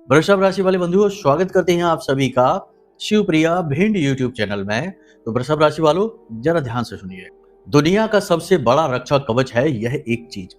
वृषभ राशि वाले बंधुओं, स्वागत करते हैं आप सभी का शिवप्रिया भिंड यूट्यूब चैनल में। तो वृषभ राशि वालों, जरा ध्यान से सुनिए। दुनिया का सबसे बड़ा रक्षा कवच है यह एक चीज।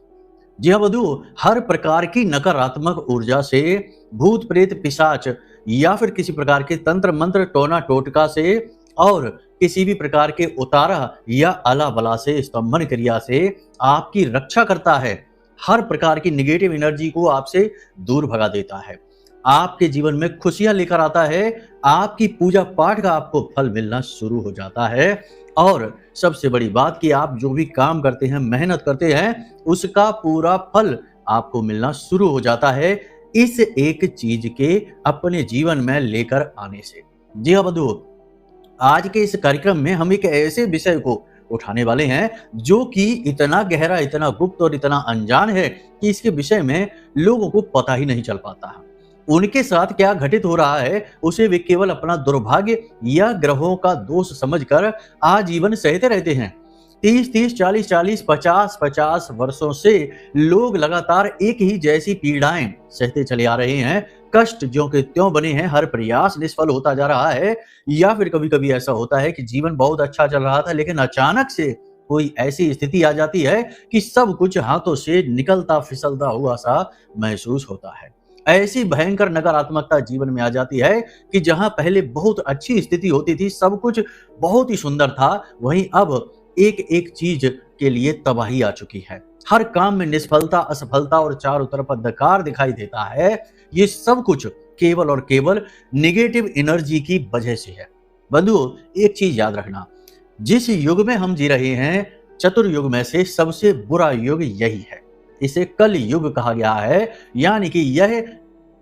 जी हाँ बंधुओं, हर प्रकार की नकारात्मक ऊर्जा से, भूत प्रेत पिशाच या फिर किसी प्रकार के तंत्र मंत्र टोना टोटका से और किसी भी प्रकार के उतारा या अला बला से, स्तंभन क्रिया से आपकी रक्षा करता है। हर प्रकार की निगेटिव एनर्जी को आपसे दूर भगा देता है, आपके जीवन में खुशियां लेकर आता है। आपकी पूजा पाठ का आपको फल मिलना शुरू हो जाता है और सबसे बड़ी बात कि आप जो भी काम करते हैं, मेहनत करते हैं, उसका पूरा फल आपको मिलना शुरू हो जाता है इस एक चीज के अपने जीवन में लेकर आने से। जी हाँ बंधुओं, आज के इस कार्यक्रम में हम एक ऐसे विषय को उठाने वाले हैं जो कि इतना गहरा, इतना गुप्त और इतना अनजान है कि इसके विषय में लोगों को पता ही नहीं चल पाता है। उनके साथ क्या घटित हो रहा है उसे वे केवल अपना दुर्भाग्य या ग्रहों का दोष समझकर आजीवन सहते रहते हैं। 30-30, 40-40, 50-50 वर्षों से लोग लगातार एक ही जैसी पीड़ाएं सहते चले आ रहे हैं। कष्ट ज्यों के त्यों बने हैं, हर प्रयास निष्फल होता जा रहा है। या फिर कभी कभी ऐसा होता है कि जीवन बहुत अच्छा चल रहा था लेकिन अचानक से कोई ऐसी स्थिति आ जाती है कि सब कुछ हाथों से निकलता फिसलता हुआ सा महसूस होता है। ऐसी भयंकर नकारात्मकता जीवन में आ जाती है कि जहां पहले बहुत अच्छी स्थिति होती थी, सब कुछ बहुत ही सुंदर था, वहीं अब एक एक चीज के लिए तबाही आ चुकी है। हर काम में निष्फलता, असफलता और चारों तरफ अंधकार दिखाई देता है। ये सब कुछ केवल और केवल निगेटिव एनर्जी की वजह से है। बंधुओं, एक चीज याद रखना, जिस युग में हम जी रहे हैं, चतुर्युग में से सबसे बुरा युग यही है। इसे कल युग कहा गया है, यानी कि यह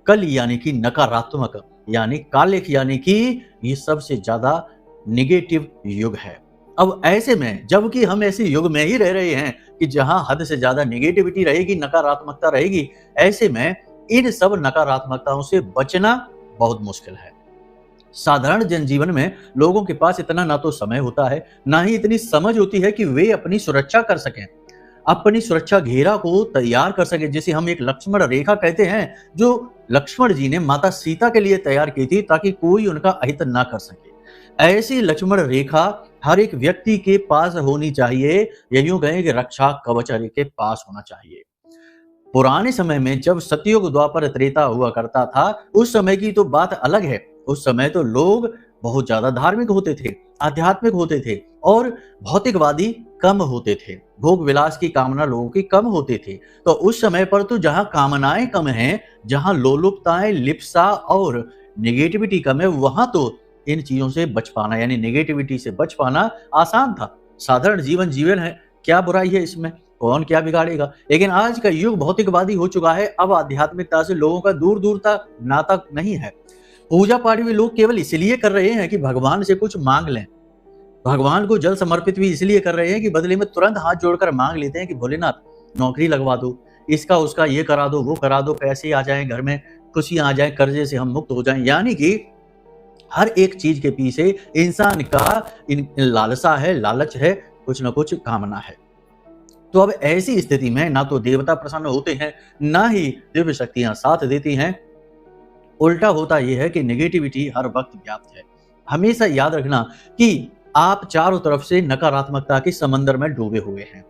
कल यानी कि नकारात्मक, यानी कालिक, यानी कि ये सबसे ज्यादा निगेटिव युग है। अब ऐसे में जबकि हम ऐसे युग में ही रह रहे हैं कि जहां हद से ज्यादा निगेटिविटी रहेगी, नकारात्मकता रहेगी, ऐसे में इन सब नकारात्मकताओं से बचना बहुत मुश्किल है। साधारण जनजीवन में लोगों के पास इतना ना तो समय होता है, ना ही इतनी समझ होती है कि वे अपनी सुरक्षा कर सकें, अपनी सुरक्षा घेरा को तैयार कर सके, जिसे हम एक लक्ष्मण रेखा कहते हैं, जो लक्ष्मण जी ने माता सीता के लिए तैयार की थी ताकि कोई उनका अहित ना कर सके। ऐसी लक्ष्मण रेखा हर एक व्यक्ति के पास होनी चाहिए, या यूं कहें कि रक्षा कवच हर एक के पास होना चाहिए। पुराने समय में जब सतयुग, द्वापर, त्रेता हुआ करता था, उस समय की तो बात अलग है। उस समय तो लोग बहुत ज्यादा धार्मिक होते थे, आध्यात्मिक होते थे और भौतिकवादी कम होते थे। भोग विलास की कामना लोगों की कम होती थी। तो उस समय पर तो जहां कामनाएं कम हैं, जहां लोलुपताएं, लिप्सा और निगेटिविटी कम है, वहां तो इन चीजों से बच पाना, यानी निगेटिविटी से बच पाना आसान था। साधारण जीवन जीवन है, क्या बुराई है इसमें, कौन क्या बिगाड़ेगा। लेकिन आज का युग भौतिकवादी हो चुका है। अब आध्यात्मिकता से लोगों का दूर दूर तक नाता नहीं है। पूजा पाठ भी लोग केवल इसलिए कर रहे हैं कि भगवान से कुछ मांग लें। भगवान को जल समर्पित भी इसलिए कर रहे हैं कि बदले में तुरंत हाथ जोड़कर मांग लेते हैं कि भोलेनाथ नौकरी लगवा दो, इसका उसका ये करा दो, वो करा दो, पैसे आ जाएं घर में, खुशियां आ जाएं, कर्जे से हम मुक्त हो जाएं। यानी कि हर एक चीज के पीछे इंसान का लालसा है, लालच है, कुछ ना कुछ कामना है। तो अब ऐसी स्थिति में ना तो देवता प्रसन्न होते हैं, ना ही दिव्य शक्तियां साथ देती हैं। उल्टा होता यह है कि नेगेटिविटी हर वक्त व्याप्त है। हमेशा याद रखना कि आप चारों तरफ से नकारात्मकता के समंदर में डूबे हुए हैं।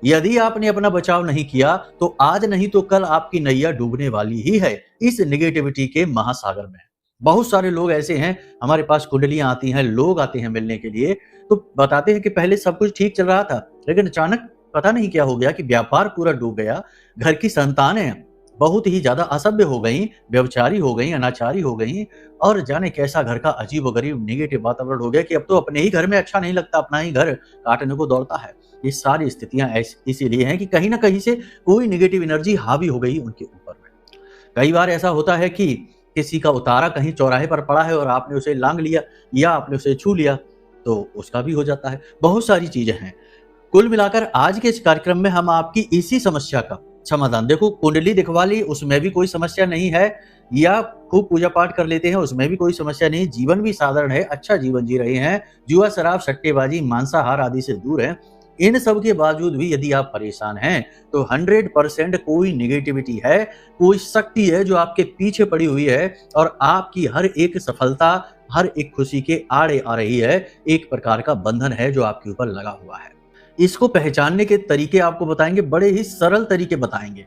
यदि आपने अपना बचाव नहीं किया तो आज नहीं तो कल आपकी नैया डूबने वाली ही है इस नेगेटिविटी के महासागर में। बहुत सारे लोग ऐसे हैं, हमारे पास कुंडलियां आती हैं, लोग आते हैं मिलने के लिए, तो बताते हैं कि पहले सब कुछ ठीक चल रहा था, लेकिन अचानक पता नहीं क्या हो गया कि व्यापार पूरा डूब गया, घर की संतानें बहुत ही ज्यादा असभ्य हो गई, व्यभिचारी हो गई, अनाचारी हो गई, और जाने कैसा घर का अजीबोगरीब नेगेटिव वातावरण हो गया कि अब तो अपने ही घर में अच्छा नहीं लगता, अपना ही घर काटने को दौड़ता है। ये सारी स्थितियां इसीलिए हैं कि कहीं ना कहीं से कोई नेगेटिव एनर्जी हावी हो गई उनके ऊपर में। कई बार ऐसा होता है कि किसी का उतारा कहीं चौराहे पर पड़ा है और आपने उसे लांग लिया या आपने उसे छू लिया, तो उसका भी हो जाता है। बहुत सारी चीजें हैं। कुल मिलाकर आज के इस कार्यक्रम में हम आपकी इसी समस्या का समाधान, देखो कुंडली दिखवा ली उसमें भी कोई समस्या नहीं है, या खूब पूजा पाठ कर लेते हैं उसमें भी कोई समस्या नहीं, जीवन भी साधारण है, अच्छा जीवन जी रहे हैं, जुआ, शराब, सट्टेबाजी, मांसाहार आदि से दूर है, इन सब के बावजूद भी यदि आप परेशान हैं तो 100% कोई नेगेटिविटी है, कोई शक्ति है जो आपके पीछे पड़ी हुई है और आपकी हर एक सफलता, हर एक खुशी के आड़े आ रही है। एक प्रकार का बंधन है जो आपके ऊपर लगा हुआ है। इसको पहचानने के तरीके आपको बताएंगे, बड़े ही सरल तरीके बताएंगे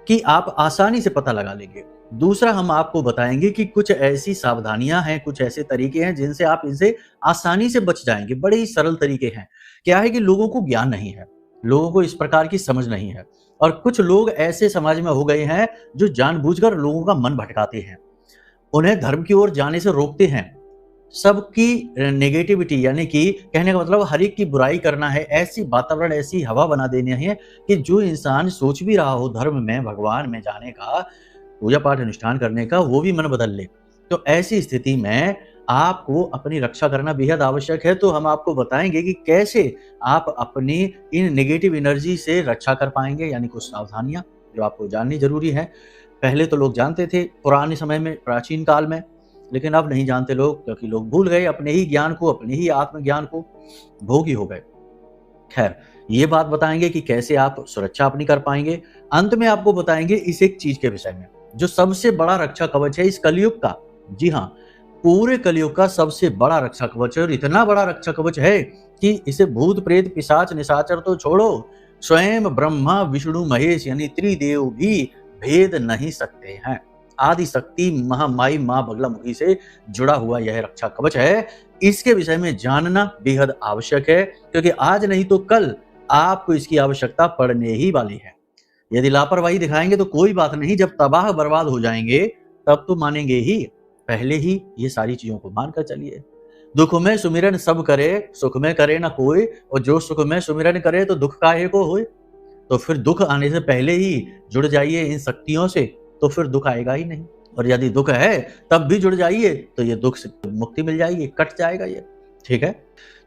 कि आप आसानी से पता लगा लेंगे। दूसरा, हम आपको बताएंगे कि कुछ ऐसी सावधानियां हैं, कुछ ऐसे तरीके हैं जिनसे आप इनसे आसानी से बच जाएंगे। बड़े ही सरल तरीके हैं। क्या है कि लोगों को ज्ञान नहीं है, लोगों को इस प्रकार की समझ नहीं है और कुछ लोग ऐसे समाज में हो गए हैं जो जानबूझकर लोगों का मन भटकाते हैं, उन्हें धर्म की ओर जाने से रोकते हैं। सबकी नेगेटिविटी, यानी कि कहने का मतलब हर एक की बुराई करना है, ऐसी वातावरण, ऐसी हवा बना देनी है कि जो इंसान सोच भी रहा हो धर्म में, भगवान में जाने का, पूजा पाठ अनुष्ठान करने का, वो भी मन बदल ले। तो ऐसी स्थिति में आपको अपनी रक्षा करना बेहद आवश्यक है। तो हम आपको बताएंगे कि कैसे आप अपनी इन नेगेटिव एनर्जी से रक्षा कर पाएंगे, यानी कुछ सावधानियां जो आपको जाननी जरूरी है। पहले तो लोग जानते थे पुराने समय में, प्राचीन काल में, लेकिन अब नहीं जानते लोग, क्योंकि लोग भूल गए अपने ही ज्ञान को, अपने ही आत्मज्ञान को, भोगी हो गए। खैर, ये बात बताएंगे कि कैसे आप सुरक्षा अपनी कर पाएंगे। अंत में आपको बताएंगे इस एक चीज के विषय में जो सबसे बड़ा रक्षा कवच है इस कलयुग का। जी हाँ, पूरे कलयुग का सबसे बड़ा रक्षा कवच है और इतना बड़ा रक्षा कवच है कि इसे भूत प्रेत पिशाच निशाचर तो छोड़ो, स्वयं ब्रह्मा विष्णु महेश यानी त्रिदेव भी भेद नहीं सकते हैं। आदि शक्ति महामाई मां बगलामुखी से जुड़ा हुआ यह रक्षा कवच है। इसके विषय में जानना बेहद आवश्यक है, क्योंकि आज नहीं तो कल आपको इसकी आवश्यकता पड़ने ही वाली है। यदि लापरवाही दिखाएंगे तो कोई बात नहीं, जब तबाह बर्बाद हो जाएंगे तब तो मानेंगे ही। पहले ही ये सारी चीजों को मानकर चलिए। दुख में सुमिरन सब करे, सुख में करे ना कोई, और जो सुख में सुमिरन करे तो दुख काहे को होए। तो फिर दुख आने से पहले ही जुड़ जाइए इन शक्तियों से, तो फिर दुख आएगा ही नहीं। और यदि दुख है तब भी जुड़ जाइए तो ये दुख से मुक्ति मिल जाएगी, कट जाएगा ये। ठीक है,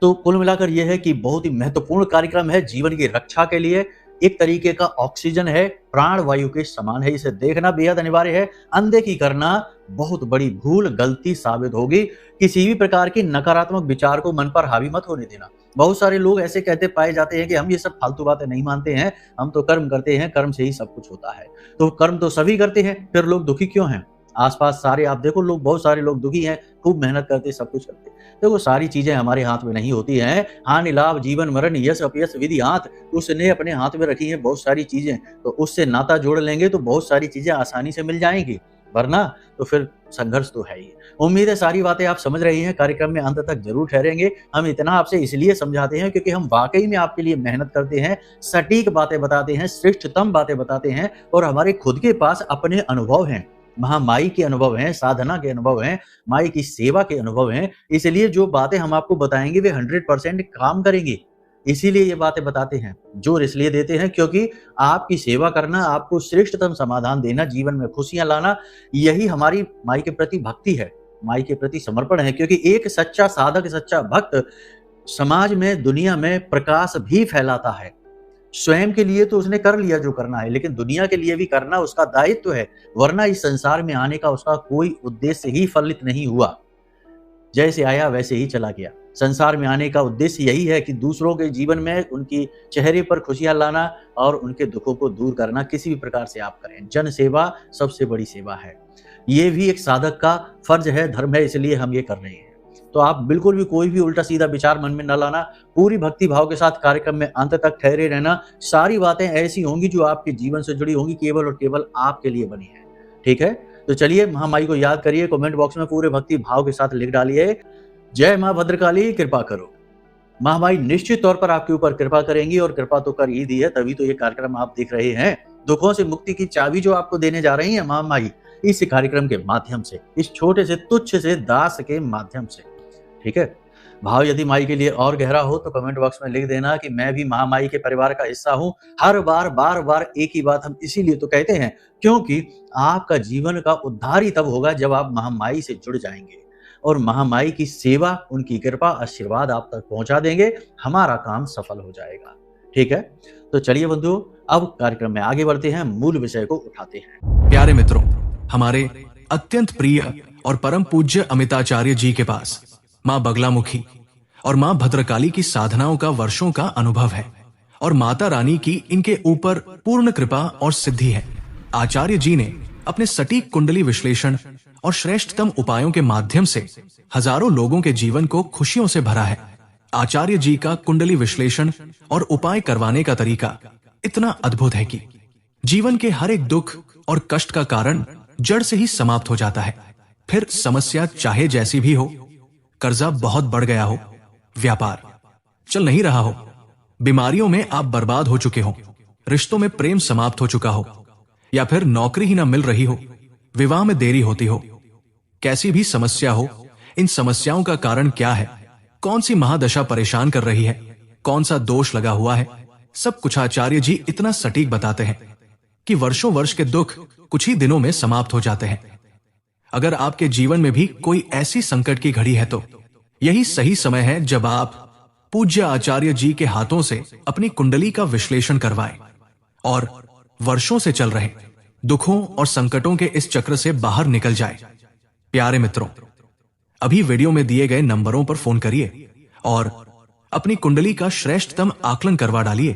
तो कुल मिलाकर यह है कि बहुत ही महत्वपूर्ण कार्यक्रम है जीवन की रक्षा के लिए। एक तरीके का ऑक्सीजन है, प्राण वायु के समान है। इसे देखना बेहद अनिवार्य है। अनदेखी करना बहुत बड़ी भूल, गलती साबित होगी। किसी भी प्रकार की नकारात्मक विचार को मन पर हावी मत होने देना। बहुत सारे लोग ऐसे कहते पाए जाते हैं कि हम ये सब फालतू बातें नहीं मानते हैं, हम तो कर्म करते हैं, कर्म से ही सब कुछ होता है। तो कर्म तो सभी करते हैं, फिर लोग दुखी क्यों हैं? आसपास सारे आप देखो, लोग, बहुत सारे लोग दुखी हैं, खूब मेहनत करते, सब कुछ करते। देखो, सारी चीजें हमारे हाथ में नहीं होती हैं। हानि लाभ, जीवन मरण, यश अपयश, विधि हाथ, उसने अपने हाथ में रखी है बहुत सारी चीजें। तो उससे नाता जोड़ लेंगे तो बहुत सारी चीजें आसानी से मिल जाएंगी, वरना तो फिर संघर्ष तो है ही। उम्मीद है सारी बातें आप समझ रही हैं। कार्यक्रम में अंत तक जरूर ठहरेंगे। हम इतना आपसे इसलिए समझाते हैं क्योंकि हम वाकई में आपके लिए मेहनत करते हैं, सटीक बातें बताते हैं, श्रेष्ठतम बातें बताते हैं, और हमारे खुद के पास अपने अनुभव हैं, महामाई के अनुभव हैं, साधना के अनुभव हैं, माई की सेवा के अनुभव हैं। इसलिए जो बातें हम आपको बताएंगे वे 100% काम करेंगी। इसीलिए ये बातें बताते हैं, जोर इसलिए देते हैं क्योंकि आपकी सेवा करना, आपको श्रेष्ठतम समाधान देना, जीवन में खुशियां लाना, यही हमारी माई के प्रति भक्ति है, माई के प्रति समर्पण है। क्योंकि एक सच्चा साधक, सच्चा भक्त समाज में, दुनिया में प्रकाश भी फैलाता है। स्वयं के लिए तो उसने कर लिया जो करना है, लेकिन दुनिया के लिए भी करना उसका दायित्व है, वरना इस संसार में आने का उसका कोई उद्देश्य ही फलित नहीं हुआ। जैसे आया वैसे ही चला गया। संसार में आने का उद्देश्य यही है कि दूसरों के जीवन में उनकी चेहरे पर खुशियां लाना और उनके दुखों को दूर करना। किसी भी प्रकार से आप करें, जन सेवा सबसे बड़ी सेवा है। ये भी एक साधक का फर्ज है, धर्म है, इसलिए हम ये कर रहे हैं। तो आप बिल्कुल भी कोई भी उल्टा सीधा विचार मन में न लाना। पूरी भक्ति भाव के साथ कार्यक्रम में अंत तक ठहरे रहना। सारी बातें ऐसी होंगी जो आपके जीवन से जुड़ी होंगी, केवल और केवल आपके लिए बनी है। ठीक है, तो चलिए महामाई को याद करिए, कमेंट बॉक्स में पूरे भक्ति भाव के साथ लिख डालिए, जय मां भद्रकाली कृपा करो। महामाई निश्चित तौर पर आपके ऊपर कृपा करेंगी, और कृपा तो कर ही दी है, तभी तो ये कार्यक्रम आप देख रहे हैं। दुखों से मुक्ति की चाबी जो आपको देने जा रही है महामाई, इस कार्यक्रम के माध्यम से, इस छोटे से तुच्छ से दास के माध्यम से। ठीक है, भाव यदि माई के लिए और गहरा हो तो कमेंट बॉक्स में लिख देना कि मैं भी महामाई के परिवार का हिस्सा हूं। हर बार बार बार एक ही बात हम इसीलिए तो कहते हैं, क्योंकि आपका जीवन का उद्धार ही तब होगा जब आप महामाई से जुड़ जाएंगे, और महामाई की सेवा, उनकी कृपा, आशीर्वाद आप तक पहुंचा देंगे। हमारा काम सफल हो जाएगा। ठीक है, तो चलिए बंधुओं, अब कार्यक्रम में आगे बढ़ते हैं, मूल विषय को उठाते हैं। प्यारे मित्रों, हमारे अत्यंत प्रिय और परम पूज्य अमिताचार्य जी के पास मां बगलामुखी और मां भद्रकाली की साधनाओं का वर्षों का अनुभव है और माता रानी की इनके ऊपर पूर्ण कृपा और सिद्धि है। आचार्य जी ने अपने सटीक कुंडली विश्लेषण और श्रेष्ठतम उपायों के माध्यम से हजारों लोगों के जीवन को खुशियों से भरा है। आचार्य जी का कुंडली विश्लेषण और उपाय करवाने का तरीका इतना अद्भुत है कि जीवन के हर एक दुख और कष्ट का कारण जड़ से ही समाप्त हो जाता है। फिर समस्या चाहे जैसी भी हो, कर्जा बहुत बढ़ गया हो, व्यापार चल नहीं रहा हो, बीमारियों में आप बर्बाद हो चुके हो, रिश्तों में प्रेम समाप्त हो चुका हो, या फिर नौकरी ही ना मिल रही हो, विवाह में देरी होती हो, कैसी भी समस्या हो, इन समस्याओं का कारण क्या है, कौन सी महादशा परेशान कर रही है, कौन सा दोष लगा हुआ है, सब कुछ आचार्य जी इतना सटीक बताते हैं कि वर्षों वर्ष के दुख कुछ ही दिनों में समाप्त हो जाते हैं। अगर आपके जीवन में भी कोई ऐसी संकट की घड़ी है तो यही सही समय है जब आप पूज्य आचार्य जी के हाथों से अपनी कुंडली का विश्लेषण करवाएं और वर्षों से चल रहे दुखों और संकटों के इस चक्र से बाहर निकल जाए। प्यारे मित्रों, अभी वीडियो में दिए गए नंबरों पर फोन करिए और अपनी कुंडली का श्रेष्ठतम आकलन करवा डालिए।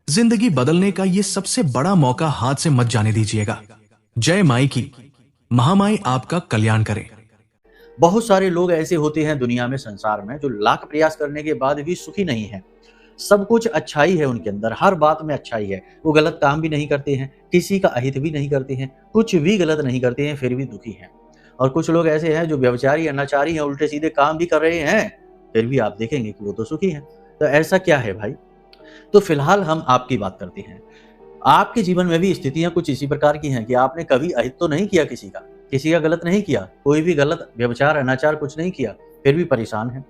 जिंदगी बदलने का ये सबसे बड़ा मौका हाथ से मत जाने दीजिएगा। जय माई की, महामाई आपका कल्याण करे। बहुत सारे लोग ऐसे होते हैं दुनिया में, संसार में, जो लाख प्रयास करने के बाद भी सुखी नहीं है। सब कुछ अच्छाई है उनके अंदर, हर बात में अच्छाई है, वो गलत काम भी नहीं करते हैं, किसी का अहित भी नहीं करते हैं, कुछ भी गलत नहीं करते हैं, फिर भी दुखी हैं। और कुछ लोग ऐसे हैं जो व्यभिचारी अनाचारी हैं, उल्टे सीधे काम भी कर रहे हैं, फिर भी आप देखेंगे कि वो तो सुखी हैं। तो ऐसा क्या है भाई? तो फिलहाल हम आपकी बात करते हैं। आपके जीवन में भी स्थितियां कुछ इसी प्रकार की हैं कि आपने कभी अहित तो नहीं किया, किसी का गलत नहीं किया, कोई भी गलत व्यभिचार अनाचार कुछ नहीं किया, फिर भी परेशान है।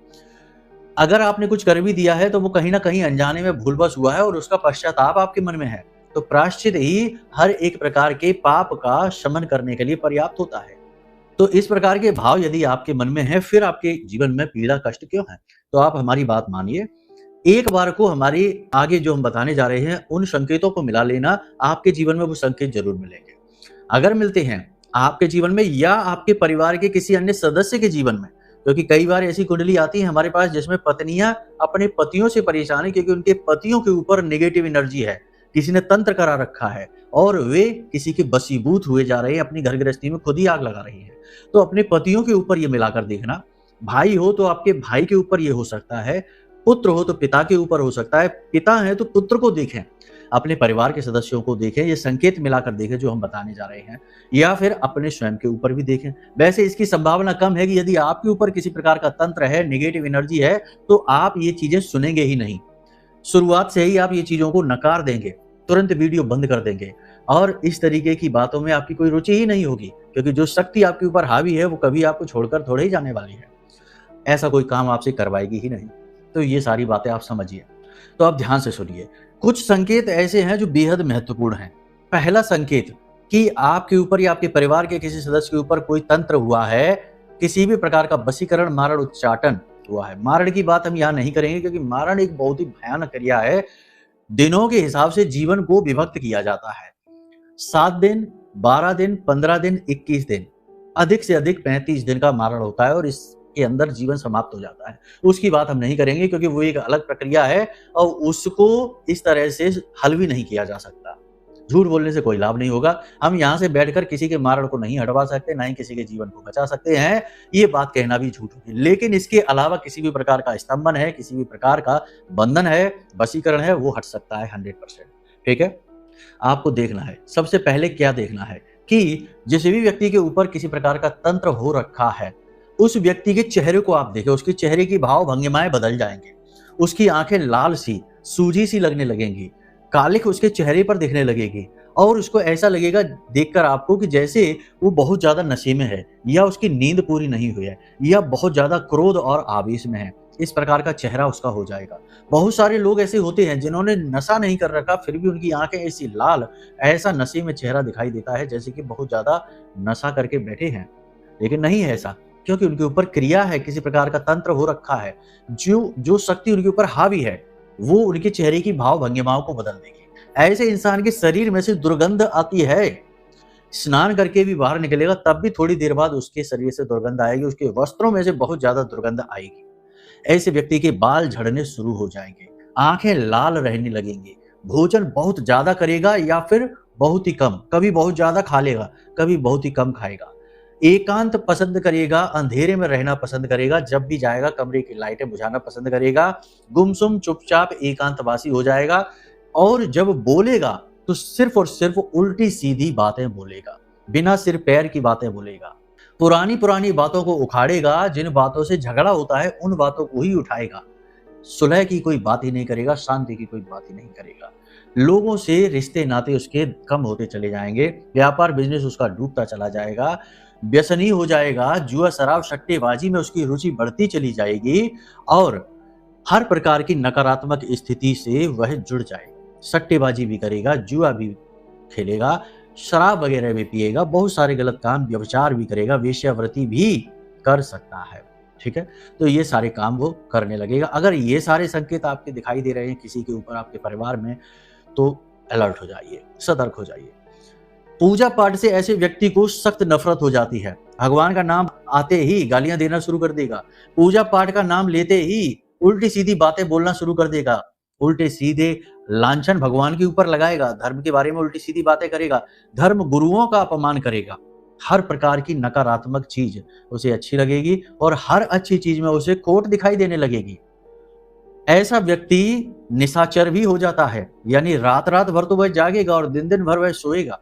अगर आपने कुछ कर भी दिया है तो वो कहीं ना कहीं अनजाने में भूलवश हुआ है और उसका पश्चाताप आपके मन में है। तो प्रायश्चित ही हर एक प्रकार के पाप का शमन करने के लिए पर्याप्त होता है। तो इस प्रकार के भाव यदि आपके मन में है, फिर आपके जीवन में पीड़ा कष्ट क्यों है? तो आप हमारी बात मानिए, एक बार को हमारी आगे जो हम बताने जा रहे हैं उन संकेतों को मिला लेना, आपके जीवन में वो संकेत जरूर मिलेंगे। अगर मिलते हैं आपके जीवन में या आपके परिवार के किसी अन्य सदस्य के जीवन में, क्योंकि कई बार ऐसी कुंडली आती है हमारे पास जिसमें पत्नियां अपने पतियों से परेशान है क्योंकि उनके पतियों के ऊपर नेगेटिव एनर्जी है, किसी ने तंत्र करा रखा है और वे किसी के बसीबूत हुए जा रहे हैं, अपनी घर गृहस्थी में खुद ही आग लगा रही है। तो अपने पतियों के ऊपर ये मिलाकर देखना। भाई हो तो आपके भाई के ऊपर ये हो सकता है, पुत्र हो तो पिता के ऊपर हो सकता है, पिता है तो पुत्र को देखें, अपने परिवार के सदस्यों को देखें, ये संकेत मिलाकर देखें जो हम बताने जा रहे हैं, या फिर अपने स्वयं के ऊपर भी देखें। वैसे इसकी संभावना कम है कि यदि आपके ऊपर किसी प्रकार का तंत्र है, नेगेटिव एनर्जी है, तो आप ये चीजें सुनेंगे ही नहीं। शुरुआत से ही आप ये चीजों को नकार देंगे, तुरंत वीडियो बंद कर देंगे और इस तरीके की बातों में आपकी कोई रुचि ही नहीं होगी, क्योंकि जो शक्ति आपके ऊपर हावी है वो कभी आपको छोड़कर थोड़े ही जाने वाली है। ऐसा कोई काम आपसे करवाएगी ही नहीं। तो ये सारी बातें आप समझिए। तो आप ध्यान से सुनिए। कुछ संकेत ऐसे हैं जो बेहद महत्वपूर्ण हैं। पहला संकेत कि आपके ऊपर या आपके परिवार के किसी सदस्य के ऊपर कोई तंत्र हुआ है, किसी भी प्रकार का वशीकरण, मारण, उच्चाटन हुआ है। मारण की बात हम यहाँ नहीं करेंगे क्योंकि मारण एक बहुत ही भयानक क्रिया है। दिनों के हिसाब से जीवन को विभक्त किया जाता है। 7 दिन, 12 दिन, 15 दिन, 21 दिन, अधिक से अधिक 35 दिन का मारण होता है और इसके अंदर जीवन समाप्त हो जाता है। उसकी बात हम नहीं करेंगे क्योंकि वो एक अलग प्रक्रिया है और उसको इस तरह से हल भी नहीं किया जा सकता। झूठ बोलने से कोई लाभ नहीं होगा। हम यहाँ से बैठकर किसी के मारण को नहीं हटवा सकते, ना ही किसी के जीवन को बचा सकते हैं। ये बात कहना भी झूठ होगी। लेकिन इसके अलावा किसी भी प्रकार का स्तंभन है, किसी भी प्रकार का बंधन है, वशीकरण है, वो हट सकता है 100%। ठीक है, आपको देखना है सबसे पहले क्या देखना है कि जिस भी व्यक्ति के ऊपर किसी प्रकार का तंत्र हो रखा है, उस व्यक्ति के चेहरे को आप देखें। उसके चेहरे की भाव भंगिमाएं बदल जाएंगे, उसकी आंखें लाल सी, सूजी सी लगने लगेंगी, कालिख उसके चेहरे पर दिखने लगेगी और उसको ऐसा लगेगा देखकर आपको कि जैसे वो बहुत ज्यादा नशे में है, या उसकी नींद पूरी नहीं हुई है, या बहुत ज्यादा क्रोध और आवेश में है। इस प्रकार का चेहरा उसका हो जाएगा। बहुत सारे लोग ऐसे होते हैं जिन्होंने नशा नहीं कर रखा, फिर भी उनकी आंखें ऐसी लाल, ऐसा नशे में चेहरा दिखाई देता है जैसे कि बहुत ज्यादा नशा करके बैठे हैं, लेकिन नहीं है ऐसा, क्योंकि उनके ऊपर क्रिया है, किसी प्रकार का तंत्र हो रखा है। जो शक्ति उनके ऊपर हावी है वो उनके चेहरे की भाव भंगिमाओं को बदल देगी। ऐसे इंसान के शरीर में से दुर्गंध आती है, स्नान करके भी बाहर निकलेगा तब भी थोड़ी देर बाद उसके शरीर से दुर्गंध आएगी, उसके वस्त्रों में से बहुत ज्यादा दुर्गंध आएगी। ऐसे व्यक्ति के बाल झड़ने शुरू हो जाएंगे, आंखें लाल रहने लगेंगी, भोजन बहुत ज्यादा करेगा या फिर बहुत ही कम, कभी बहुत ज्यादा खा लेगा, कभी बहुत ही कम खाएगा, एकांत पसंद करेगा, अंधेरे में रहना पसंद करेगा, जब भी जाएगा कमरे की लाइटें बुझाना पसंद करेगा, गुमसुम चुपचाप एकांतवासी हो जाएगा और जब बोलेगा तो सिर्फ और सिर्फ उल्टी सीधी बातें बोलेगा, बिना सिर पैर की बातें बोलेगा, पुरानी पुरानी बातों को उखाड़ेगा, जिन बातों से झगड़ा होता है उन बातों को ही उठाएगा, सुलह की कोई बात ही नहीं करेगा, शांति की कोई बात ही नहीं करेगा, लोगों से रिश्ते नाते उसके कम होते चले जाएंगे, व्यापार बिजनेस उसका डूबता चला जाएगा, व्यसनी हो जाएगा, जुआ शराब सट्टेबाजी में उसकी रुचि बढ़ती चली जाएगी और हर प्रकार की नकारात्मक स्थिति से वह जुड़ जाएगा। सट्टेबाजी भी करेगा, जुआ भी खेलेगा, शराब वगैरह भी पिएगा, बहुत सारे गलत काम, व्यभिचार भी करेगा, वेश्यावृत्ति भी कर सकता है। ठीक है, तो ये सारे काम वो करने लगेगा। अगर ये सारे संकेत आपके दिखाई दे रहे हैं किसी के ऊपर, आपके परिवार में, तो अलर्ट हो जाइए, सतर्क हो जाइए। पूजा पाठ से ऐसे व्यक्ति को सख्त नफरत हो जाती है, भगवान का नाम आते ही गालियां देना शुरू कर देगा, पूजा पाठ का नाम लेते ही उल्टी सीधी बातें बोलना शुरू कर देगा, उल्टे सीधे लांछन भगवान के ऊपर लगाएगा, धर्म के बारे में उल्टी सीधी बातें करेगा, धर्म गुरुओं का अपमान करेगा, हर प्रकार की नकारात्मक चीज उसे अच्छी लगेगी और हर अच्छी चीज में उसे खोट दिखाई देने लगेगी। ऐसा व्यक्ति निशाचर भी हो जाता है, यानी रात रात भर तो वह जागेगा और दिन दिन भर वह सोएगा,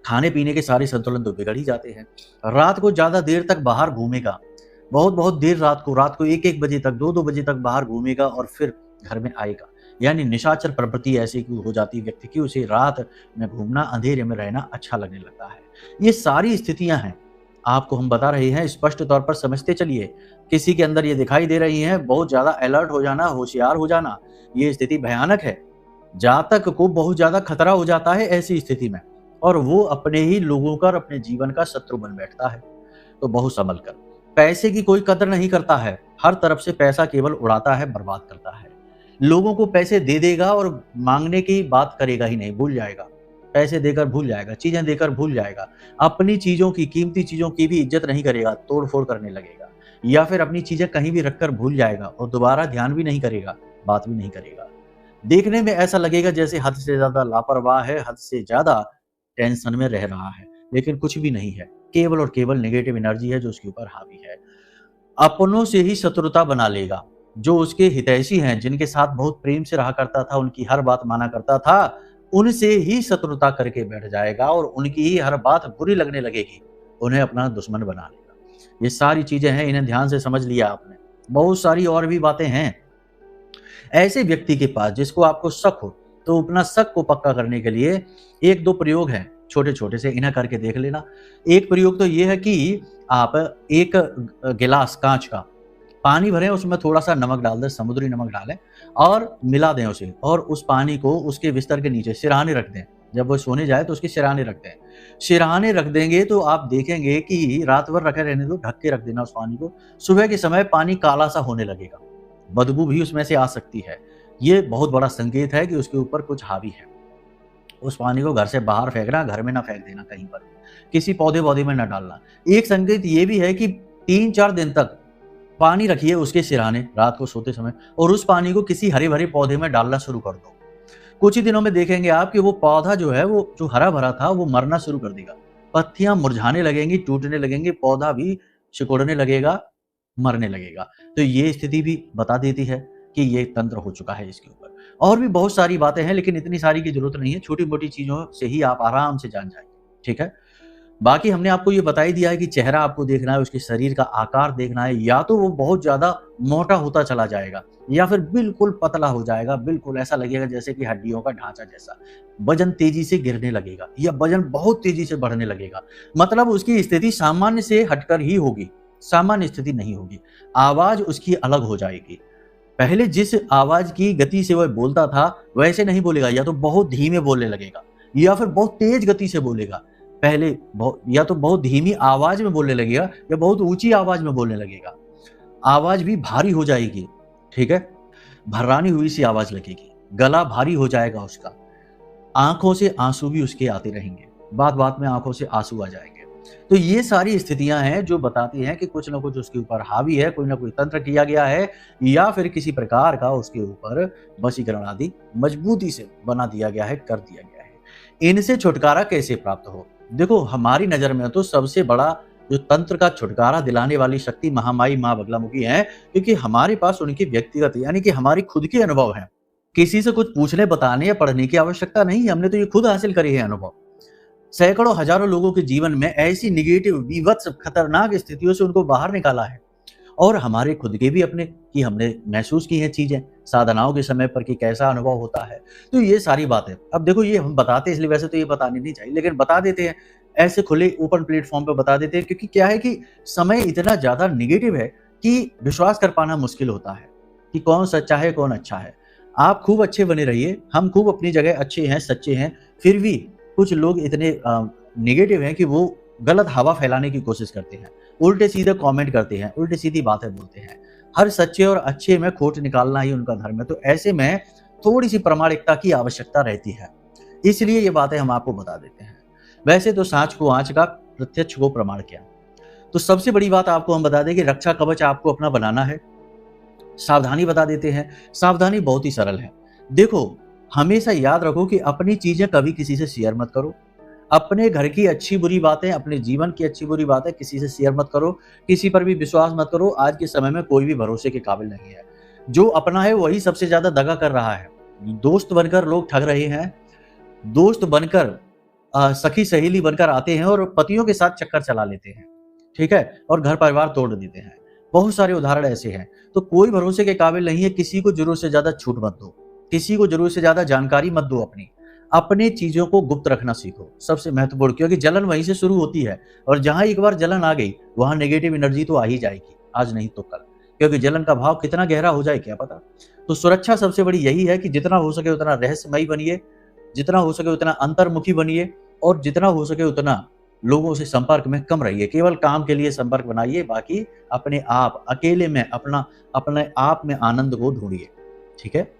खाने पीने के सारे संतुलन तो बिगड़ ही जाते हैं, रात को ज्यादा देर तक बाहर घूमेगा, बहुत बहुत देर रात को 1-1 बजे तक, 2-2 बजे तक बाहर घूमेगा और फिर घर में आएगा, यानी निशाचर प्रवृत्ति ऐसी हो जाती है व्यक्ति की, उसे रात में घूमना, अंधेरे में रहना अच्छा लगने लगता है। ये सारी स्थितियां हैं, आपको हम बता रहे हैं, स्पष्ट तौर पर समझते चलिए। किसी के अंदर ये दिखाई दे रही है, बहुत ज्यादा अलर्ट हो जाना, होशियार हो जाना, ये स्थिति भयानक है, जातक को बहुत ज्यादा खतरा हो जाता है ऐसी स्थिति में, और वो अपने ही लोगों का और अपने जीवन का शत्रु बन बैठता है। तो बहुत संभल कर, पैसे की कोई कदर नहीं करता है, हर तरफ से पैसा केवल उड़ाता है, बर्बाद करता है, लोगों को पैसे दे देगा और मांगने की बात करेगा ही नहीं, भूल जाएगा, पैसे देकर भूल जाएगा, चीजें देकर भूल जाएगा, अपनी चीजों की, कीमती चीजों की भी इज्जत नहीं करेगा, तोड़ फोड़ करने लगेगा, या फिर अपनी चीजें कहीं भी रखकर भूल जाएगा और दोबारा ध्यान भी नहीं करेगा, बात भी नहीं करेगा। देखने में ऐसा लगेगा जैसे हद से ज्यादा लापरवाह है, हद से ज्यादा टेंशन में रह रहा है, लेकिन कुछ भी नहीं है, केवल और केवल नेगेटिव एनर्जी है जो उसके ऊपर हावी है। अपनों से ही शत्रुता बना लेगा, जो उसके हितैषी हैं, जिनके साथ बहुत प्रेम से रहा करता था, उनकी हर बात माना करता था, उनसे ही शत्रुता करके बैठ जाएगा और उनकी ही हर बात बुरी लगने लगेगी, उन्हें अपना दुश्मन बना लेगा। ये सारी चीजें हैं, इन्हें ध्यान से समझ लिया आपने, बहुत सारी और भी बातें हैं। ऐसे व्यक्ति के पास जिसको आपको शक हो, तो अपना शक को पक्का करने के लिए 1-2 प्रयोग हैं, छोटे छोटे से, इन्हें करके देख लेना। एक प्रयोग तो ये है कि आप एक गिलास कांच का पानी भरें, उसमें थोड़ा सा नमक डाल दें, समुद्री नमक डालें और मिला दें उसे, और उस पानी को उसके बिस्तर के नीचे सिरहाने रख दें। जब वो सोने जाए तो उसके सिरहाने रख दें। सिरहाने रख देंगे तो आप देखेंगे कि रात भर रखे रहने दो, ढक के रख देना उस पानी को, सुबह के समय पानी काला सा होने लगेगा, बदबू भी उसमें से आ सकती है। ये बहुत बड़ा संकेत है कि उसके ऊपर कुछ हावी है। उस पानी को घर से बाहर फेंकना, घर में ना फेंक देना, कहीं पर किसी पौधे में ना डालना। एक संकेत ये भी है कि 3-4 दिन तक पानी रखिए उसके सिरहाने रात को सोते समय, और उस पानी को किसी हरे भरे पौधे में डालना शुरू कर दो। कुछ ही दिनों में देखेंगे आप कि वो पौधा जो है, वो जो हरा भरा था, वो मरना शुरू कर देगा, पत्तियां मुरझाने लगेंगी, टूटने लगेंगी, पौधा भी सिकुड़ने लगेगा, मरने लगेगा। तो ये स्थिति भी बता देती है कि ये तंत्र हो चुका है इसके ऊपर। और भी बहुत सारी बातें हैं, लेकिन इतनी सारी की जरूरत नहीं है, छोटी मोटी चीजों से ही आप आराम से जान जाएंगे। ठीक है, बाकी हमने आपको ये बता ही दिया है कि चेहरा आपको देखना है, उसके शरीर का आकार देखना है, या तो वो बहुत ज्यादा मोटा होता चला जाएगा या फिर बिल्कुल पतला हो जाएगा, बिल्कुल ऐसा लगेगा जैसे कि हड्डियों का ढांचा जैसा, वजन तेजी से गिरने लगेगा या वजन बहुत तेजी से बढ़ने लगेगा, मतलब उसकी स्थिति सामान्य से हटकर ही होगी, सामान्य स्थिति नहीं होगी। आवाज उसकी अलग हो जाएगी, पहले जिस आवाज की गति से वह बोलता था वैसे नहीं बोलेगा, या तो बहुत धीमे बोलने लगेगा या फिर बहुत तेज गति से बोलेगा। पहले या तो बहुत धीमी आवाज में बोलने लगेगा या बहुत ऊंची आवाज में बोलने लगेगा। आवाज भी भारी हो जाएगी, ठीक है, भर्रानी हुई सी आवाज लगेगी, गला भारी हो जाएगा उसका, आंखों से आंसू भी उसके आते रहेंगे, बात बात में आंखों से आंसू आ जाएंगे, तो ये सारी स्थितियां हैं जो बताती हैं कि कुछ ना कुछ उसके ऊपर हावी है, कोई ना कोई तंत्र किया गया है या फिर किसी प्रकार का उसके ऊपर वशीकरण आदि मजबूती से बना दिया गया है, कर दिया गया है। इनसे छुटकारा कैसे प्राप्त हो? देखो, हमारी नजर में तो सबसे बड़ा जो तंत्र का छुटकारा दिलाने वाली शक्ति महामाई माँ बगलामुखी है, क्योंकि हमारे पास उनकी व्यक्तिगत यानी कि हमारी खुद के अनुभव है। किसी से कुछ पूछने, बताने या पढ़ने की आवश्यकता नहीं है, हमने तो ये खुद हासिल करी है अनुभव। सैकड़ों हजारों लोगों के जीवन में ऐसी निगेटिव, विवत्स, खतरनाक स्थितियों से उनको बाहर निकाला है, और हमारे खुद के भी अपने कि हमने महसूस की हैं चीजें साधनाओं के समय पर कि कैसा अनुभव होता है। तो ये सारी बातें अब देखो, ये हम बताते हैं इसलिए, वैसे तो ये बतानी नहीं चाहिए, लेकिन बता देते हैं ऐसे खुले ओपन प्लेटफॉर्म पे बता देते हैं, क्योंकि क्या है कि समय इतना ज्यादा निगेटिव है कि विश्वास कर पाना मुश्किल होता है कि कौन सच्चा है कौन अच्छा है। आप खूब अच्छे बने रहिए, हम खूब अपनी जगह अच्छे हैं, सच्चे हैं, फिर भी कुछ लोग इतने निगेटिव हैं कि वो गलत हवा फैलाने की कोशिश करते हैं, उल्टे सीधे कमेंट करते हैं, उल्टी सीधी बातें बोलते हैं। हर सच्चे और अच्छे में खोट निकालना ही उनका धर्म है। तो ऐसे में थोड़ी सी प्रामाणिकता की आवश्यकता रहती है, इसलिए ये बातें हम आपको बता देते हैं। वैसे तो सांच को आंच का, प्रत्यक्ष को प्रमाण क्या। तो सबसे बड़ी बात आपको हम बता दें कि रक्षा कवच आपको अपना बनाना है। सावधानी बता देते हैं। सावधानी बहुत ही सरल है। देखो, हमेशा याद रखो कि अपनी चीजें कभी किसी से शेयर मत करो। अपने घर की अच्छी बुरी बातें, अपने जीवन की अच्छी बुरी बातें किसी से शेयर मत करो। किसी पर भी विश्वास मत करो। आज के समय में कोई भी भरोसे के काबिल नहीं है। जो अपना है वही सबसे ज्यादा दगा कर रहा है। दोस्त बनकर लोग ठग रहे हैं। दोस्त बनकर सखी सहेली बनकर आते हैं और पतियों के साथ चक्कर चला लेते हैं, ठीक है, और घर परिवार तोड़ देते हैं। बहुत सारे उदाहरण ऐसे हैं। तो कोई भरोसे के काबिल नहीं है। किसी को जरूरत से ज्यादा छूट मत दो, किसी को जरूरत से ज्यादा जानकारी मत दो। अपने चीजों को गुप्त रखना सीखो, सबसे महत्वपूर्ण, क्योंकि जलन वहीं से शुरू होती है, और जहां एक बार जलन आ गई वहां नेगेटिव एनर्जी तो आ ही जाएगी, आज नहीं तो कल, क्योंकि जलन का भाव कितना गहरा हो जाए क्या पता। तो सुरक्षा सबसे बड़ी यही है कि जितना हो सके उतना रहस्यमयी बनिए, जितना हो सके उतना अंतर्मुखी बनिए, और जितना हो सके उतना लोगों से संपर्क में कम रहिए। केवल काम के लिए संपर्क बनाइए, बाकी अपने आप अकेले में अपने आप में आनंद को ढूंढिए, ठीक है।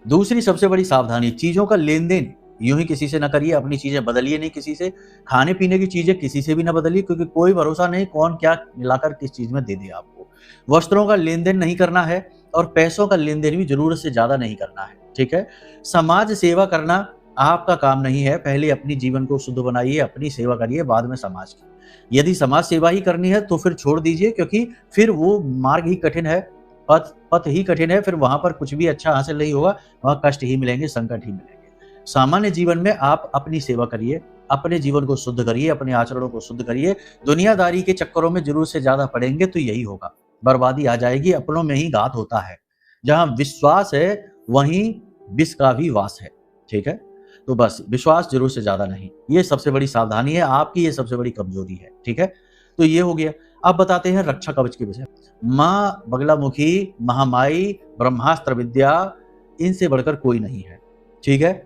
दूसरी सबसे बड़ी सावधानी, चीजों का लेन देन यूं ही किसी से ना करिए। अपनी चीजें बदलिए नहीं किसी से। खाने पीने की चीजें किसी से भी ना बदलिए, क्योंकि कोई भरोसा नहीं कौन क्या मिलाकर किस चीज में दे दे आपको। वस्त्रों का लेन देन नहीं करना है, और पैसों का लेन देन भी जरूरत से ज्यादा नहीं करना है, ठीक है। समाज सेवा करना आपका काम नहीं है। पहले अपनी जीवन को शुद्ध बनाइए, अपनी सेवा करिए, बाद में समाज की। यदि समाज सेवा ही करनी है तो फिर छोड़ दीजिए, क्योंकि फिर वो मार्ग ही कठिन है, पथ ही कठिन है। फिर वहां पर कुछ भी अच्छा हासिल नहीं होगा, वहां कष्ट ही मिलेंगे, संकट ही मिलेंगे। सामान्य जीवन में आप अपनी सेवा करिए, अपने जीवन को शुद्ध करिए, अपने आचरणों को शुद्ध करिए। दुनियादारी के चक्करों में जरूर से ज्यादा पड़ेंगे तो यही होगा, बर्बादी आ जाएगी। अपनों में ही घात होता है। जहां विश्वास है वहीं विष का भी वास है, ठीक है। तो बस विश्वास जरूर से ज्यादा नहीं, ये सबसे बड़ी सावधानी है आपकी, ये सबसे बड़ी कमजोरी है, ठीक है। तो ये हो गया। अब बताते हैं रक्षा कवच के विषय। माँ बगलामुखी, महामाई, ब्रह्मास्त्र विद्या, इनसे बढ़कर कोई नहीं है, ठीक है।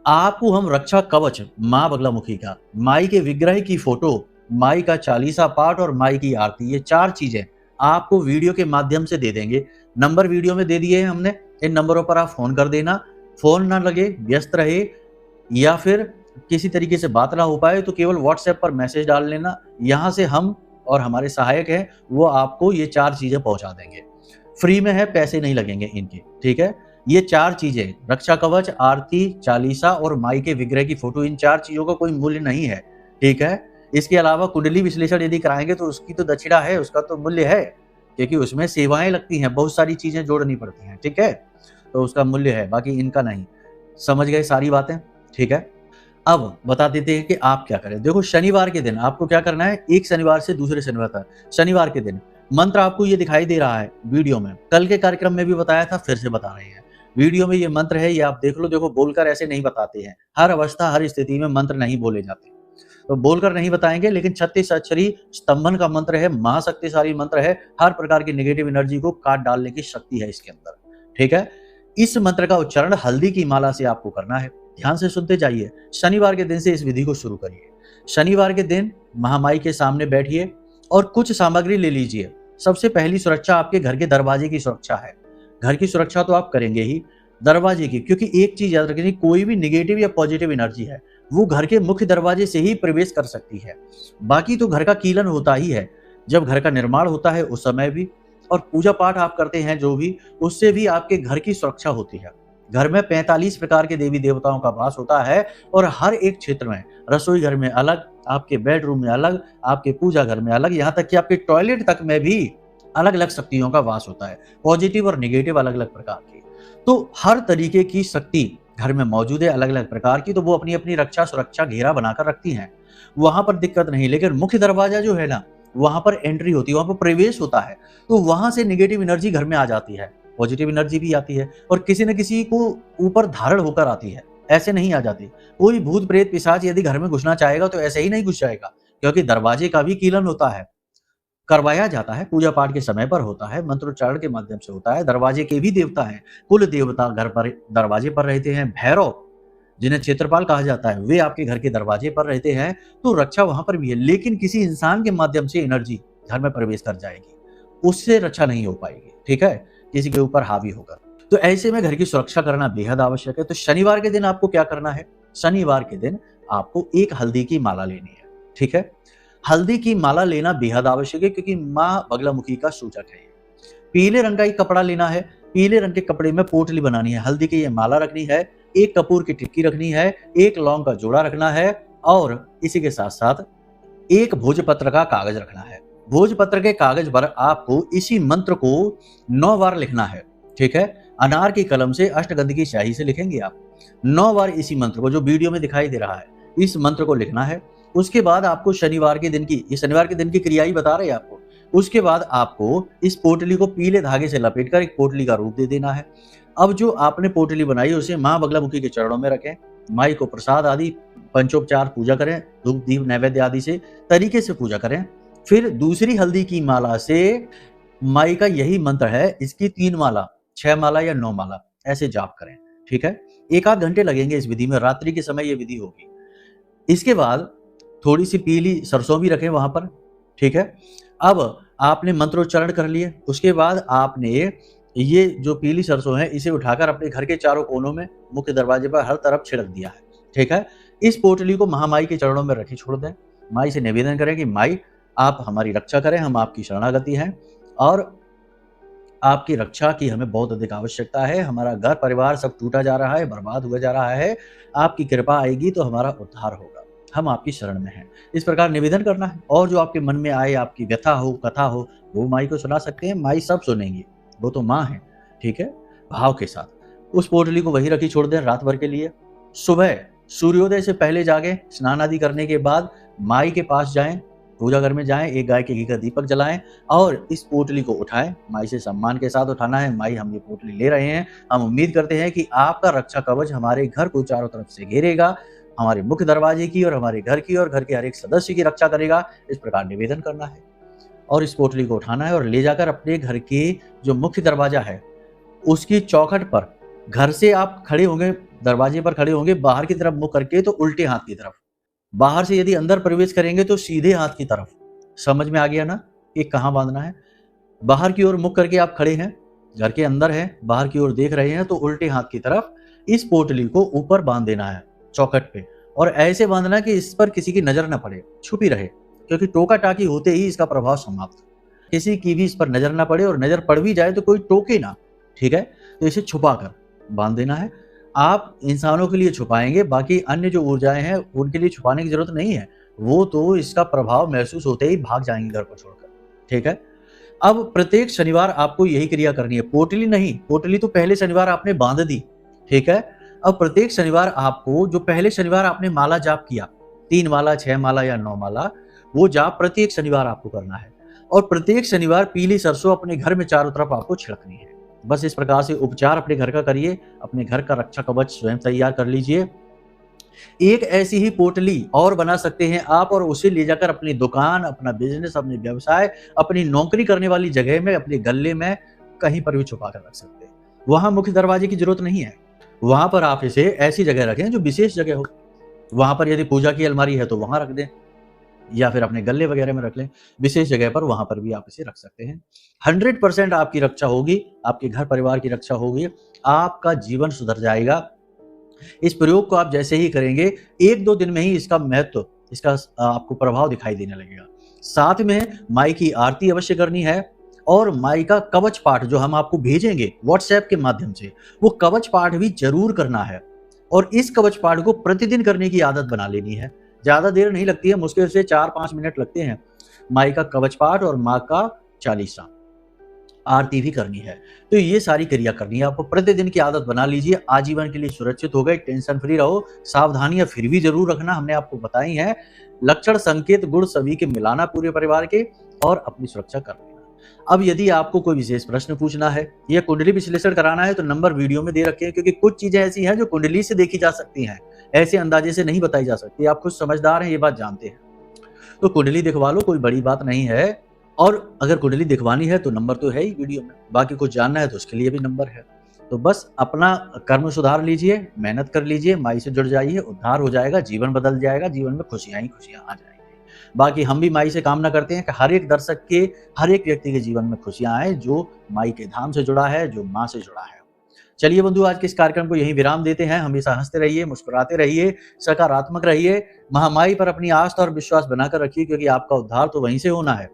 आपको हम रक्षा कवच माँ बगलामुखी का, माई के विग्रह की फोटो, माई का चालीसा पाठ और माई की आरती, ये 4 चीजें आपको वीडियो के माध्यम से दे देंगे। नंबर वीडियो में दे दिए हैं हमने, इन नंबरों पर आप फोन कर देना। फोन ना लगे, व्यस्त रहे, या फिर किसी तरीके से बात ना हो पाए तो केवल व्हाट्सएप पर मैसेज डाल लेना। यहाँ से हम और हमारे सहायक हैं वो आपको ये 4 चीजें पहुंचा देंगे। फ्री में है, पैसे नहीं लगेंगे इनके, ठीक है। ये 4 चीजें, रक्षा कवच, आरती, चालीसा और माई के विग्रह की फोटो, इन 4 चीजों का कोई मूल्य नहीं है, ठीक है। इसके अलावा कुंडली विश्लेषण यदि कराएंगे तो उसकी तो दक्षिणा है, उसका तो मूल्य है, क्योंकि उसमें सेवाएं लगती हैं, बहुत सारी चीजें जोड़नी पड़ती हैं, ठीक है। तो उसका मूल्य है, बाकी इनका नहीं। समझ गए सारी बातें, ठीक है। अब बता देते हैं कि आप क्या करें। देखो, शनिवार के दिन आपको क्या करना है, एक शनिवार से दूसरे शनिवार तक। शनिवार के दिन मंत्र आपको ये दिखाई दे रहा है वीडियो में, कल के कार्यक्रम में भी बताया था, फिर से बता रहे हैं। वीडियो में ये मंत्र है, ये आप देख लो। देखो, बोलकर ऐसे नहीं बताते हैं, हर अवस्था हर स्थिति में मंत्र नहीं बोले जाते, तो बोलकर नहीं बताएंगे। लेकिन 36 अक्षरी स्तंभन का मंत्र है, महाशक्तिशाली मंत्र है, हर प्रकार की नेगेटिव एनर्जी को काट डालने की शक्ति है इसके अंदर, ठीक है। इस मंत्र का उच्चारण हल्दी की माला से आपको करना है। ध्यान से सुनते जाइए। शनिवार के दिन से इस विधि को शुरू करिए। शनिवार के दिन महामाई के सामने बैठिए और कुछ सामग्री ले लीजिए। सबसे पहली सुरक्षा आपके घर के दरवाजे की सुरक्षा है। घर की सुरक्षा तो आप करेंगे ही, दरवाजे की, क्योंकि एक चीज याद रखिए, कोई भी नेगेटिव या पॉजिटिव एनर्जी है वो घर के मुख्य दरवाजे से ही प्रवेश कर सकती है। बाकी तो घर का कीलन होता ही है, जब घर का निर्माण होता है उस समय भी, और पूजा पाठ आप करते हैं जो भी, उससे भी आपके घर की सुरक्षा होती है। घर में 45 प्रकार के देवी देवताओं का वास होता है और हर एक क्षेत्र में, रसोई घर में अलग, आपके बेडरूम में अलग, आपके पूजा घर में अलग, यहाँ तक कि आपके टॉयलेट तक में भी अलग अलग शक्तियों का वास होता है, पॉजिटिव और निगेटिव अलग अलग प्रकार की। तो हर तरीके की शक्ति घर में मौजूद है अलग अलग प्रकार की, तो वो अपनी अपनी रक्षा सुरक्षा घेरा बनाकर रखती हैं, वहां पर दिक्कत नहीं। लेकिन मुख्य दरवाजा जो है ना, वहां पर एंट्री होती है, वहां पर प्रवेश होता है, तो वहां से नेगेटिव एनर्जी घर में आ जाती है, पॉजिटिव एनर्जी भी आती है, और किसी न किसी को ऊपर धारण होकर आती है, ऐसे नहीं आ जाती। कोई भूत प्रेत पिशाच यदि घर में घुसना चाहेगा तो ऐसे ही नहीं घुस जाएगा, क्योंकि दरवाजे का भी कीलन होता है, करवाया जाता है, पूजा पाठ के समय पर होता है, मंत्रोच्चारण के माध्यम से होता है। दरवाजे के भी देवता हैं, कुल देवता घर पर दरवाजे पर रहते हैं। भैरव जिन्हें क्षेत्रपाल कहा जाता है, वे आपके घर के दरवाजे पर रहते हैं, तो रक्षा वहां पर भी है। लेकिन किसी इंसान के माध्यम से एनर्जी घर में प्रवेश कर जाएगी, उससे रक्षा नहीं हो पाएगी, ठीक है, किसी के ऊपर हावी होकर। तो ऐसे में घर की सुरक्षा करना बेहद आवश्यक है। तो शनिवार के दिन आपको क्या करना है? शनिवार के दिन आपको एक हल्दी की माला लेनी है, ठीक है। हल्दी की माला लेना बेहद आवश्यक है, क्योंकि माँ बगलामुखी का सूचक है। पीले रंग का एक कपड़ा लेना है, पीले रंग के कपड़े में पोटली बनानी है, हल्दी की ये माला रखनी है, एक कपूर की टिक्की रखनी है, एक लौंग का जोड़ा रखना है, और इसी के साथ साथ एक भोजपत्र का कागज रखना है। भोजपत्र के कागज पर आपको इसी मंत्र को 9 बार लिखना है, ठीक है। अनार की कलम से अष्टगंध की स्याही से लिखेंगे आप 9 बार इसी मंत्र को, जो वीडियो में दिखाई दे रहा है, इस मंत्र को लिखना है। उसके बाद आपको शनिवार के दिन की, ये शनिवार के दिन की क्रिया ही बता रहे हैं आपको। उसके बाद आपको इस पोटली को पीले धागे से लपेटकर एक पोटली का रूप दे देना है। अब जो आपने पोटली बनाई उसे माँ बगलामुखी के चरणों में रखें, माई को प्रसाद आदि पंचोपचार पूजा करें, धूप दीप नैवेद्य आदि से तरीके से पूजा करें। फिर दूसरी हल्दी की माला से, माई का यही मंत्र है, इसकी 3 माला, 6 माला या 9 माला ऐसे जाप करें, ठीक है। 1 आध घंटे लगेंगे इस विधि में, रात्रि के समय ये विधि होगी। इसके बाद थोड़ी सी पीली सरसों भी रखें वहां पर, ठीक है। अब आपने मंत्रोच्चारण कर लिए, उसके बाद आपने ये जो पीली सरसों है इसे उठाकर अपने घर के चारों कोनों में, मुख्य दरवाजे पर हर तरफ छिड़क दिया है, ठीक है। इस पोटली को महामाई के चरणों में रखे छोड़ दें। माई से निवेदन करें कि माई आप हमारी रक्षा करें, हम आपकी शरणागति हैं और आपकी रक्षा की हमें बहुत अधिक आवश्यकता है। हमारा घर परिवार सब टूटा जा रहा है, बर्बाद हुआ जा रहा है, आपकी कृपा आएगी तो हमारा उद्धार होगा, हम आपकी शरण में हैं। इस प्रकार निवेदन करना है, और जो आपके मन में आए, आपकी व्यथा हो, कथा हो, वो माई को सुना सकते हैं, माई सब सुनेंगी, वो तो माँ है, ठीक है। भाव के साथ उस पोटली को वहीं रखी छोड़ दें रात भर के लिए। सुबह सूर्योदय से पहले जागे, स्नान आदि करने के बाद माई के पास जाएं, पूजा घर में जाएं, एक गाय के घी का दीपक जलाएं और इस पोटली को उठाएं। माई से सम्मान के साथ उठाना है। माई, हम ये पोटली ले रहे हैं, हम उम्मीद करते हैं कि आपका रक्षा कवच हमारे घर को चारों तरफ से घेरेगा, हमारे मुख्य दरवाजे की और हमारे घर की और घर के हर एक सदस्य की रक्षा करेगा। इस प्रकार निवेदन करना है और इस पोटली को उठाना है और ले जाकर अपने घर के जो मुख्य दरवाजा है उसकी चौखट पर, घर से आप खड़े होंगे, दरवाजे पर खड़े होंगे, बाहर की तरफ मुख करके तो उल्टे हाथ की तरफ, बाहर से यदि अंदर प्रवेश करेंगे तो सीधे हाथ की तरफ। समझ में आ गया ना कि कहाँ बांधना है? बाहर की ओर मुख करके आप खड़े हैं, घर के अंदर हैं, बाहर की ओर देख रहे हैं, तो उल्टे हाथ की तरफ इस पोटली को ऊपर बांध देना है चौखट पे, और ऐसे बांधना कि इस पर किसी की नजर न पड़े, छुपी रहे, क्योंकि टोका टाकी होते ही इसका प्रभाव समाप्त, किसी की भी इस पर नजर ना पड़े, और नजर पड़ भी जाए तो कोई टोके ना, ठीक है। तो इसे छुपा कर बांध देना है। आप इंसानों के लिए छुपाएंगे, बाकी अन्य जो ऊर्जाएं हैं उनके लिए छुपाने की जरूरत नहीं है, वो तो इसका प्रभाव महसूस होते ही भाग जाएंगे घर को छोड़कर, ठीक है। अब प्रत्येक शनिवार आपको यही क्रिया करनी है। पोटली नहीं, पोटली तो पहले शनिवार आपने बांध दी, ठीक है। अब प्रत्येक शनिवार आपको, जो पहले शनिवार आपने माला जाप किया, 3 माला, 6 माला या 9 माला, वो जाप प्रत्येक शनिवार आपको करना है, और प्रत्येक शनिवार पीली सरसों अपने घर में चारों तरफ आपको छिड़कनी है। बस इस प्रकार से उपचार अपने घर का करिए, अपने घर का रक्षा कवच स्वयं तैयार कर लीजिए। एक ऐसी ही पोटली और बना सकते हैं आप, और उसे ले जाकर अपनी दुकान, अपना बिजनेस, अपने व्यवसाय, अपनी नौकरी करने वाली जगह में, अपने गले में, कहीं पर भी छुपा कर रख सकते हैं। वहां मुख्य दरवाजे की जरूरत नहीं है, वहां पर आप इसे ऐसी जगह रखें जो विशेष जगह हो। वहां पर यदि पूजा की अलमारी है तो वहां रख दें, या फिर अपने गले वगैरह में रख लें, विशेष जगह पर, वहां पर भी आप इसे रख सकते हैं। 100% आपकी रक्षा होगी, आपके घर परिवार की रक्षा होगी, आपका जीवन सुधर जाएगा, इस प्रयोग को आप जैसे ही करेंगे 1-2 दिन में ही इसका महत्व, इसका आपको प्रभाव दिखाई देने लगेगा। साथ में माई की आरती अवश्य करनी है और माई का कवच पाठ जो हम आपको भेजेंगे व्हाट्सएप के माध्यम से, वो कवच पाठ भी जरूर करना है और इस कवच पाठ को प्रतिदिन करने की आदत बना लेनी है। ज़्यादा देर नहीं लगती है, मुश्किल से 4-5 मिनट लगते हैं। माई का कवच पाठ और माँ का चालीसा, आरती भी करनी है। तो ये सारी क्रिया करनी है आपको, प्रतिदिन की आदत बना लीजिए, आजीवन के लिए सुरक्षित हो गए, टेंशन फ्री रहो। सावधानियां फिर भी जरूर रखना, हमने आपको बताई हैं। लक्षण, संकेत, गुण सभी के मिलाना पूरे परिवार के और अपनी सुरक्षा कर लेना। अब यदि आपको कोई विशेष प्रश्न पूछना है या कुंडली विश्लेषण कराना है तो नंबर वीडियो में दे रखे हैं, क्योंकि कुछ चीजें ऐसी हैं जो कुंडली से देखी जा सकती हैं, ऐसे अंदाजे से नहीं बताई जा सकती। आप खुद समझदार हैं, ये बात जानते हैं, तो कुंडली दिखवा लो, कोई बड़ी बात नहीं है। और अगर कुंडली दिखवानी है तो नंबर तो है ही वीडियो में, बाकी कुछ जानना है तो उसके लिए भी नंबर है। तो बस अपना कर्म सुधार लीजिए, मेहनत कर लीजिए, माई से जुड़ जाइए, उद्धार हो जाएगा, जीवन बदल जाएगा, जीवन में खुशियां ही खुशियां आ जाएंगी। बाकी हम भी माई से कामना करते हैं कि हर एक दर्शक के, हर एक व्यक्ति के जीवन में खुशियां आए जो माई के धाम से जुड़ा है, जो माँ से जुड़ा है। चलिए बंधु, आज के इस कार्यक्रम को यहीं विराम देते हैं। हमेशा हंसते रहिए, मुस्कुराते रहिए, सकारात्मक रहिए, महामाई पर अपनी आस्था और विश्वास बनाकर रखिए, क्योंकि आपका उद्धार तो वहीं से होना है।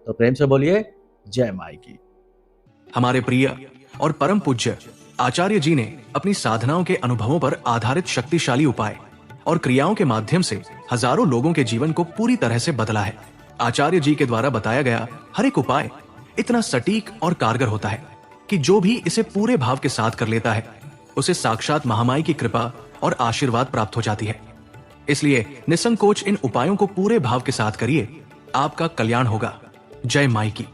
तो प्रेम से बोलिए जय माई की। हमारे प्रिय और परम पूज्य आचार्य जी ने अपनी साधनाओं के अनुभवों पर आधारित शक्तिशाली उपाय और क्रियाओं के माध्यम से हजारों लोगों के जीवन को पूरी तरह से बदला है। आचार्य जी के द्वारा बताया गया हर एक उपाय इतना सटीक और कारगर होता है कि जो भी इसे पूरे भाव के साथ कर लेता है उसे साक्षात महामाई की कृपा और आशीर्वाद प्राप्त हो जाती है। इसलिए निसंकोच इन उपायों को पूरे भाव के साथ करिए, आपका कल्याण होगा। जय माई की।